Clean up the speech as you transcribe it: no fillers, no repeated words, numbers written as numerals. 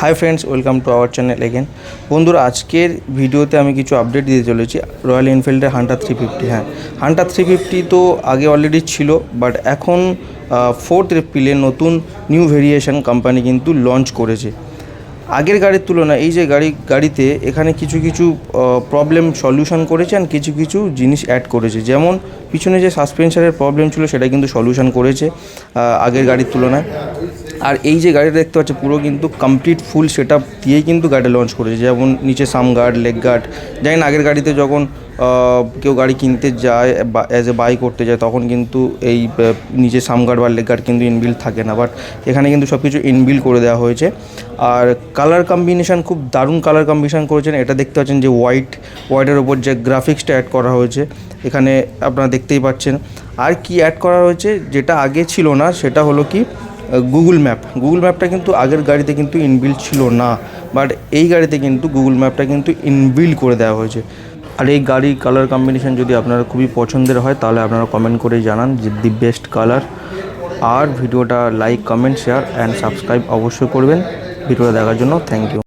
Hi friends, welcome to our channel again. বন্ধুরা, আজকের ভিডিওতে আমি কিছু আপডেট দিতে চলেছি রয়্যাল এনফিল্ডের হান্টার 350। হ্যাঁ, হান্টার 350 তো আগে অলরেডি ছিল, বাট এখন 4th এপ্রিলে নতুন নিউ ভেরিয়েশন কোম্পানি কিন্তু লঞ্চ করেছে। আগের গাড়ির তুলনায় এই যে গাড়িতে এখানে কিছু কিছু প্রবলেম সলিউশন করেছে আর কিছু কিছু জিনিস অ্যাড করেছে। যেমন পিছনে যে সাসপেনশনের প্রবলেম ছিল সেটা কিন্তু সলিউশন করেছে আগের গাড়ির তুলনায়। আর এই যে গাড়িটা দেখতে পাচ্ছে পুরো কিন্তু কমপ্লিট ফুল সেট আপ দিয়েই কিন্তু গাড়িটা লঞ্চ করেছে। যেমন নিচে সাম গার্ড, লেগ গার্ড। জানি না আগের গাড়িতে যখন কেউ গাড়ি কিনতে যায় অ্যাজ এ বাই করতে যায় তখন কিন্তু এই নিচে সাম গার্ড বা লেগ গার্ড কিন্তু ইনবিল্ড থাকে না, বাট এখানে কিন্তু সব কিছু ইনবিল্ড করে দেওয়া হয়েছে। আর কালার কম্বিনেশান খুব দারুণ কালার কম্বিনেশান করেছেন। এটা দেখতে পাচ্ছেন যে হোয়াইটের ওপর যে গ্রাফিক্সটা অ্যাড করা হয়েছে এখানে আপনারা দেখতেই পাচ্ছেন। আর কি অ্যাড করা হয়েছে যেটা আগে ছিল না, সেটা হলো কি গুগল ম্যাপটা কিন্তু আগের গাড়িতে কিন্তু ইনবিল্ড ছিল না, বাট এই গাড়িতে কিন্তু গুগল ম্যাপটা কিন্তু ইনবিল্ড করে দেওয়া হয়েছে। আর এই গাড়ির কালার কম্বিনেশান যদি আপনারা খুবই পছন্দের হয় তাহলে আপনারা কমেন্ট করে জানান যে দি বেস্ট কালার। আর ভিডিওটা like, comment, share and subscribe অবশ্যই করবেন। ভিডিওটা দেখার জন্য থ্যাংক ইউ।